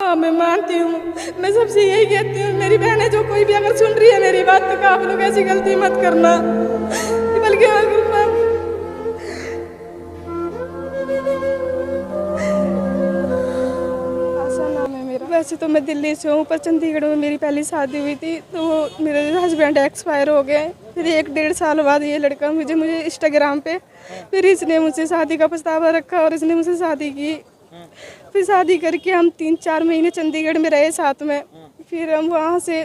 हाँ, मैं मानती हूँ। मैं सबसे यही कहती हूँ, मेरी बहनें जो कोई भी अगर सुन रही है मेरी बात, तो आप लोग ऐसी गलती मत करना। बल्कि अगर आशा नाम है मेरा। वैसे तो मैं दिल्ली से हूँ, पर चंडीगढ़ में मेरी पहली शादी हुई थी, तो मेरे हस्बैंड एक्सपायर हो गए। फिर 1-1.5 साल बाद ये लड़का मुझे इंस्टाग्राम पे, फिर इसने मुझसे शादी का प्रस्ताव रखा और इसने मुझसे शादी की। फिर शादी करके हम 3-4 महीने चंडीगढ़ में रहे साथ में। फिर हम वहाँ से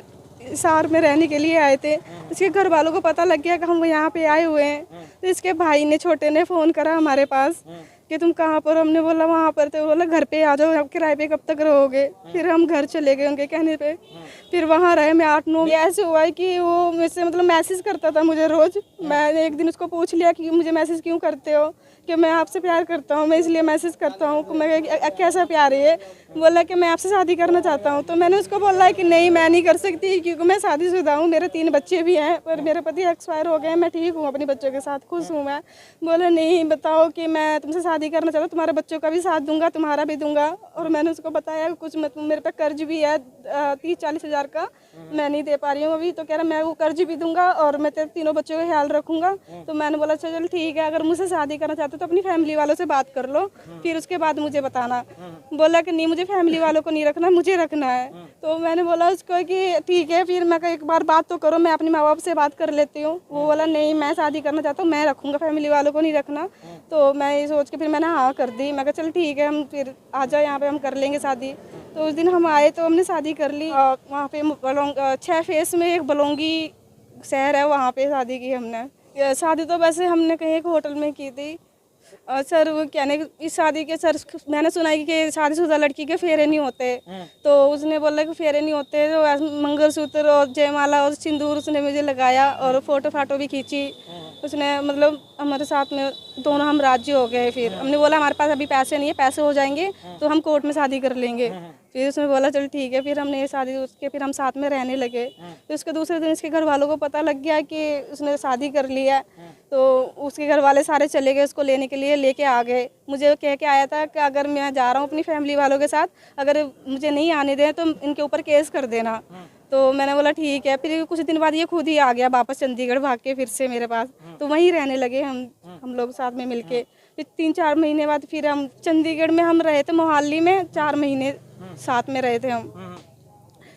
शहर में रहने के लिए आए थे। इसके घर वालों को पता लग गया कि हम यहाँ पे आए हुए हैं, तो इसके भाई ने, छोटे ने फ़ोन करा हमारे पास कि तुम कहाँ पर। हमने बोला वहाँ पर, तो बोला घर पे आ जाओ, आप किराए पे कब तक रहोगे। फिर हम घर चले गए उनके कहने पे। फिर वहाँ रहे मैं 8-9। ऐसे हुआ है कि वो मुझसे मतलब मैसेज करता था मुझे रोज़। मैंने एक दिन उसको पूछ लिया कि मुझे मैसेज क्यों करते हो, कि मैं आपसे प्यार करता हूँ, मैं इसलिए मैसेज करता हूँ। मैं कैसा प्यार है ये? बोला कि मैं आपसे शादी करना चाहता हूँ। तो मैंने उसको बोला कि नहीं, मैं नहीं कर सकती, क्योंकि मैं शादीशुदा हूँ, मेरे 3 बच्चे भी हैं, पर मेरे पति एक्सपायर हो गए। मैं ठीक हूँ, अपने बच्चों के साथ खुश हूँ मैं। बोला नहीं, बताओ कि मैं तुमसे शादी करना चाहता हूँ, तुम्हारे बच्चों का भी साथ दूंगा, तुम्हारा भी दूंगा। और मैंने उसको बताया कुछ मेरे पे कर्ज भी है 30-40 हज़ार का, मैं नहीं दे पा रही हूँ अभी। तो कह रहा मैं वो कर्ज भी दूंगा और मैं तेरे तीनों बच्चों का ख्याल रखूंगा। तो मैंने बोला चल ठीक है, अगर मुझसे शादी करना चाहते हो तो अपनी फैमिली वालों से बात कर लो, फिर उसके बाद मुझे बताना। बोला कि नहीं, मुझे फैमिली वालों को नहीं रखना, मुझे रखना है। तो मैंने बोला उसको कि ठीक है, फिर मैं एक बार बात तो करो, मैं अपने माँ बाप से बात कर लेती हूँ। वो बोला नहीं, मैं शादी करना चाहता हूँ, मैं रखूँगा, फैमिली वालों को नहीं रखना। तो मैं ये सोच के फिर मैंने हाँ कर दी। मैं कहा चल ठीक है, हम फिर आ जाओ यहाँ पे, हम कर लेंगे शादी। तो उस दिन हम आए तो हमने शादी कर ली। वहाँ पे 6 फेस में एक बलौंगी शहर है, वहाँ पे शादी की हमने। शादी तो वैसे हमने कहीं एक होटल में की थी। सर वो कहने इस शादी के, सर मैंने सुना है कि शादीशुदा लड़की के फेरे नहीं होते। तो उसने बोला कि फेरे नहीं होते, तो मंगलसूत्र और जयमाला और सिंदूर उसने मुझे लगाया और फोटो फाटो भी खींची उसने। मतलब हमारे साथ में दोनों हम राजी हो गए। फिर हमने बोला हमारे पास अभी पैसे नहीं है, पैसे हो जाएंगे तो हम कोर्ट में शादी कर लेंगे। फिर उसने बोला चल ठीक है। फिर हमने ये शादी, उसके फिर हम साथ में रहने लगे। तो उसके दूसरे दिन इसके घर वालों को पता लग गया कि उसने शादी कर लिया। तो उसके घर वाले सारे चले गए उसको लेने के लिए, लेके आ गए। मुझे कह के आया था कि अगर मैं जा रहा हूँ अपनी फैमिली वालों के साथ, अगर मुझे नहीं आने दें तो इनके ऊपर केस कर देना। तो मैंने बोला ठीक है। फिर कुछ दिन बाद ये खुद ही आ गया वापस चंडीगढ़ भाग के फिर से मेरे पास। तो वहीं रहने लगे हम लोग साथ में मिलके। फिर 3-4 महीने बाद फिर हम चंडीगढ़ में हम रहे थे, मोहाली में 4 महीने साथ में रहे थे हम।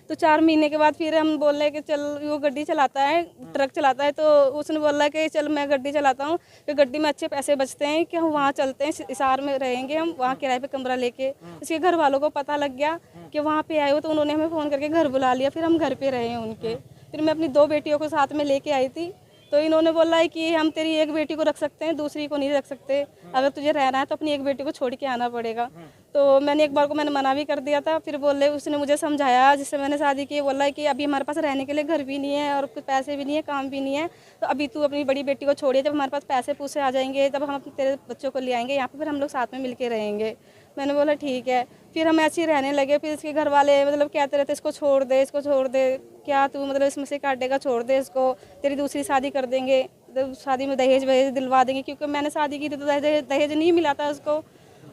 तो 4 महीने के बाद फिर हम बोले कि चल, वो गड्डी चलाता है, ट्रक चलाता है, तो उसने बोला कि चल मैं गड्डी चलाता हूँ, कि गड्डी में अच्छे पैसे बचते हैं, कि हम वहाँ चलते हैं, हिसार में रहेंगे हम, वहाँ किराए पे कमरा लेके। इसके घर वालों को पता लग गया कि वहाँ पे आए हो, तो उन्होंने हमें फ़ोन करके घर बुला लिया। फिर हम घर पे रहे हैं उनके। फिर मैं अपनी 2 बेटियों को साथ में लेके आई थी। तो इन्होंने बोला है कि हम तेरी एक बेटी को रख सकते हैं, दूसरी को नहीं रख सकते, अगर तुझे रहना है तो अपनी एक बेटी को छोड़ के आना पड़ेगा। तो मैंने एक बार को मैंने मना भी कर दिया था। फिर बोले, उसने मुझे समझाया जिससे मैंने शादी की, बोला है कि अभी हमारे पास रहने के लिए घर भी नहीं है और कुछ पैसे भी नहीं है, काम भी नहीं है, तो अभी तू अपनी बड़ी बेटी को छोड़िए, जब हमारे पास पैसे पूसे आ जाएंगे तब हम तेरे बच्चों को ले आएंगे यहाँ पे, फिर हम लोग साथ में मिलके रहेंगे। मैंने बोला ठीक है। फिर हम ऐसे ही रहने लगे। फिर इसके घर वाले मतलब कहते रहते इसको छोड़ दे, इसको छोड़ दे, क्या तू मतलब इसमें से काटेगा, छोड़ दे इसको, तेरी दूसरी शादी कर देंगे, तो शादी में दहेज वहेज दिलवा देंगे, क्योंकि मैंने शादी की थी तो दहेज नहीं मिला था उसको।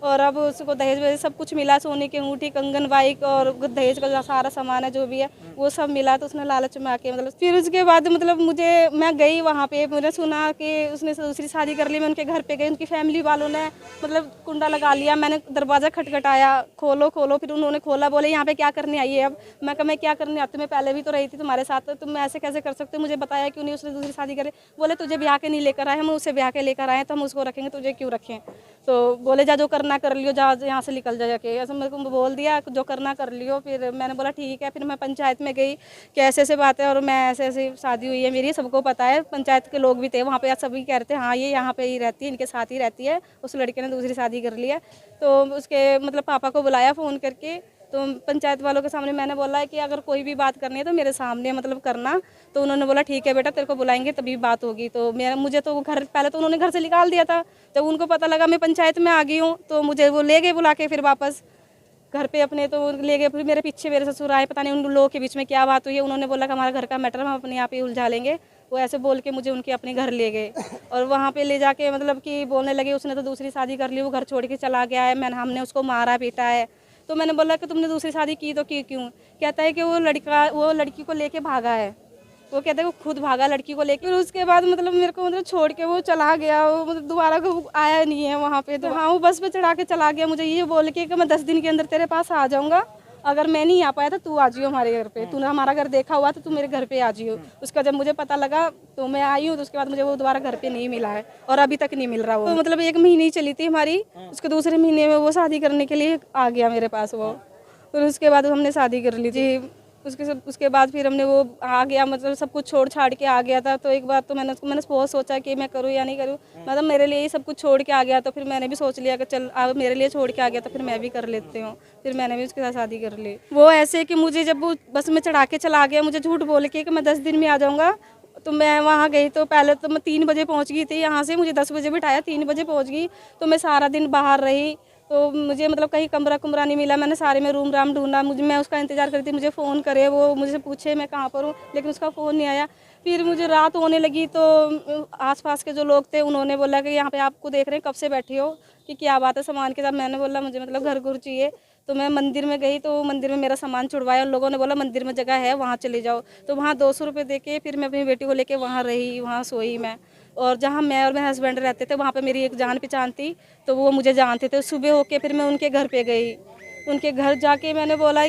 और अब उसको दहेज वहेज सब कुछ मिला, सोने की अंगूठी, कंगन, बाइक और दहेज का सारा सामान है जो भी है वो सब मिला। तो उसने लालच में आके मतलब फिर उसके बाद मतलब मैं गई वहाँ पे, मैंने सुना कि उसने दूसरी शादी कर ली। मैं उनके घर पे गई, उनकी फैमिली वालों ने मतलब कुंडा लगा लिया। मैंने दरवाज़ा खटखटाया, खोलो खोलो, फिर उन्होंने खोला। बोले यहाँ पे क्या करने आई है अब? मैं कहा मैं क्या करने आती, मैं पहले भी तो रही थी तुम्हारे साथ, तो तुम ऐसे कैसे कर सकते हो? मुझे बताया क्यों नहीं उसने दूसरी शादी करे? बोले तुझे ब्याह के नहीं लेकर आए, हम उसे ब्याह के लेकर आए तो हम उसको रखेंगे, तुझे क्यों रखें? तो बोले जा जो करना कर लियो, जा यहाँ से निकल जा जाके, ऐसा मेरे को बोल दिया, जो करना कर लियो। फिर मैंने बोला ठीक है। फिर मैं पंचायत में गई कि ऐसे ऐसे बात है और मैं ऐसे ऐसे शादी हुई है मेरी, सबको पता है, पंचायत के लोग भी थे वहाँ पे, सभी कह रहे थे हाँ ये यहाँ पे ही रहती है, इनके साथ ही रहती है, उस लड़के ने दूसरी शादी कर ली है। तो उसके मतलब पापा को बुलाया फ़ोन करके। तो पंचायत वालों के सामने मैंने बोला है कि अगर कोई भी बात करनी है तो मेरे सामने मतलब करना। तो उन्होंने बोला ठीक है बेटा, तेरे को बुलाएंगे तभी बात होगी। तो मुझे तो घर, पहले तो उन्होंने घर से निकाल दिया था। जब उनको पता लगा मैं पंचायत में आ गई हूँ तो मुझे वो ले गए बुला के फिर वापस घर पे अपने, तो ले गए। फिर मेरे पीछे मेरे ससुर आए, पता नहीं उन लोगों के बीच में क्या बात हुई है। उन्होंने बोला कि हमारा घर का मैटर हम अपने आप ही उलझा लेंगे। वो ऐसे बोल के मुझे उनके अपने घर ले गए और वहाँ पे ले जाके मतलब कि बोलने लगे उसने तो दूसरी शादी कर ली, वो घर छोड़ के चला गया है, हमने उसको मारा पीटा है। तो मैंने बोला कि तुमने दूसरी शादी की तो की क्यों? कहता है कि वो लड़की को लेके भागा है। वो कहते हैं वो खुद भागा लड़की को लेकर। फिर उसके बाद मतलब मेरे को मतलब छोड़ के वो चला गया। वो मतलब दोबारा को आया नहीं है वहाँ पे। तो हाँ, वो बस पे चढ़ा के चला गया मुझे ये बोल के कि मैं 10 दिन के अंदर तेरे पास आ जाऊँगा, अगर मैं नहीं आ पाया तो तू आ जियो हमारे घर पे, तूने हमारा घर देखा हुआ तो तू मेरे घर पे आ जियो। उसका जब मुझे पता लगा तो मैं आई हूँ, तो उसके बाद मुझे वो दोबारा घर पे नहीं मिला है और अभी तक नहीं मिल रहा वो। तो मतलब 1 महीने ही चली थी हमारी, उसके दूसरे महीने में वो शादी करने के लिए आ गया मेरे पास वो। फिर उसके बाद हमने शादी कर ली थी। उसके बाद फिर हमने वो आ गया, मतलब सब कुछ छोड़ छाड़ के आ गया था। तो एक बार तो मैंने बहुत सोचा कि मैं करूँ या नहीं करूँ, मतलब मेरे लिए ही सब कुछ छोड़ के आ गया। तो फिर मैंने भी सोच लिया कि चल अब मेरे लिए छोड़ के आ गया तो फिर मैं भी कर लेती हूँ। फिर मैंने भी उसके साथ शादी कर ली। वो ऐसे कि मुझे जब वो बस में चढ़ा के चला गया, मुझे झूठ बोल के कि मैं 10 दिन में आ जाऊँगा, तो मैं वहाँ गई। तो पहले तो मैं 3 बजे पहुँच गई थी यहाँ से, मुझे 10 बजे बिठाया, 3 बजे पहुँच गई। तो मैं सारा दिन बाहर रही, तो मुझे मतलब कहीं कमरा नहीं मिला। मैंने सारे में रूम राम ढूंढा, मैं उसका इंतज़ार करती थी मुझे फ़ोन करे, वो मुझे पूछे मैं कहाँ पर हूँ, लेकिन उसका फ़ोन नहीं आया। फिर मुझे रात होने लगी तो आसपास के जो लोग थे उन्होंने बोला कि यहाँ पे आपको देख रहे हैं, कब से बैठी हो, कि क्या बात है सामान के साथ। मैंने बोला मुझे मतलब घर चाहिए। तो मैं मंदिर में गई, तो मंदिर में मेरा सामान छुड़वाया। उन लोगों ने बोला मंदिर में जगह है वहाँ चले जाओ। तो वहाँ 200 रुपये दे के फिर मैं अपनी बेटी को लेके वहाँ रही, वहाँ सोई मैं। और जहाँ मैं और मेरे हस्बैंड रहते थे वहाँ पे मेरी एक जान पहचान थी, तो वो मुझे जानते थे। सुबह होके फिर मैं उनके घर पे गई। उनके घर जाके मैंने बोला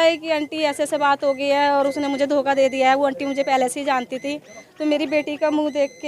है कि आंटी ऐसे ऐसे बात हो गई है और उसने मुझे धोखा दे दिया है। वो आंटी मुझे पहले से ही जानती थी। तो मेरी बेटी का मुंह देख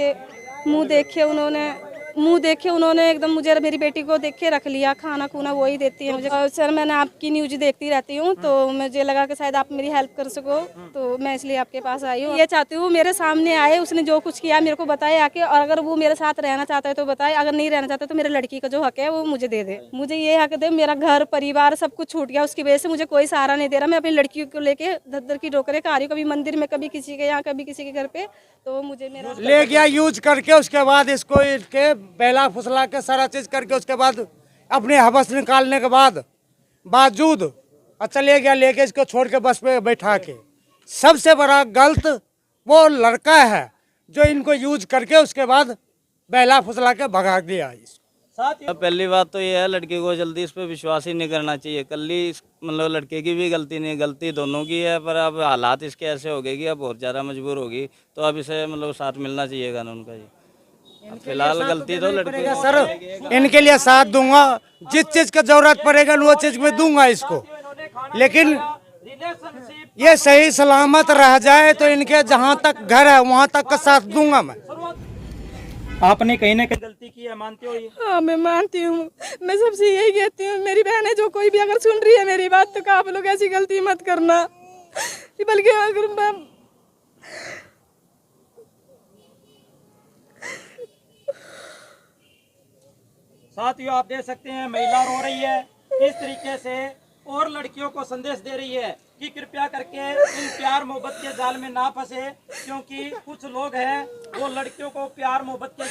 के उन्होंने एकदम मुझे मेरी बेटी को देख के रख लिया। खाना खूना वही देती है मुझे। सर मैंने आपकी न्यूज देखती रहती हूँ, तो मुझे लगा कि शायद आप मेरी हेल्प कर सको, तो मैं इसलिए आपके पास आई हूँ। ये चाहती हूँ मेरे सामने आए, उसने जो कुछ किया मेरे को बताए आके, और अगर वो मेरे साथ रहना चाहता है तो बताए, अगर नहीं रहना चाहता तो मेरे लड़की का जो हक है वो मुझे दे दे। मुझे ये हक दे, मेरा घर परिवार सब कुछ छूट गया उसकी वजह से, मुझे कोई सहारा नहीं दे रहा। मैं अपनी लड़की को लेके धर की ठोकरें खा रही हूँ, कभी मंदिर में, कभी किसी के यहाँ, कभी किसी के घर पे। तो मुझे मेरा ले गया यूज करके, उसके बाद इसको इनके बेला फुसला के सारा चीज करके, उसके बाद अपने हवस निकालने के बावजूद अच्छा ले गया, लेके इसको छोड़ के बस पे बैठा के। सबसे बड़ा गलत वो लड़का है जो इनको यूज करके उसके बाद बेला फुसला के भगा दिया। पहली बात तो ये है, लड़की को जल्दी इस पे विश्वास ही नहीं करना चाहिए। कल्ली मतलब लड़के की भी गलती नहीं, गलती दोनों की है, पर अब हालात इसके ऐसे हो गए कि अब बहुत ज़्यादा मजबूर होगी, तो अब इसे मतलब साथ मिलना चाहिए कानून का जी। फिलहाल गलती तो लड़के की। सर इनके लिए साथ दूंगा, जिस चीज की जरूरत पड़ेगा वो चीज में दूंगा इसको, लेकिन ये सही सलामत रह जाए तो इनके जहाँ तक घर है वहाँ तक का साथ दूंगा मैं। आपने कहीं ना कहीं गलती की है, मानते हो ये? हाँ मैं मानती हूँ। मैं सबसे यही कहती हूँ, मेरी बहन है, जो कोई भी अगर सुन रही है मेरी बात, तो आप लोग ऐसी गलती मत करना। बल्कि अगर मैं साथियों आप देख सकते हैं महिला रो रही है इस तरीके से, और लड़कियों को संदेश दे रही है कि कृपया करके इन प्यार मोहब्बत के जाल में ना फंसे, क्योंकि कुछ लोग हैं वो लड़कियों को प्यार मोहब्बत के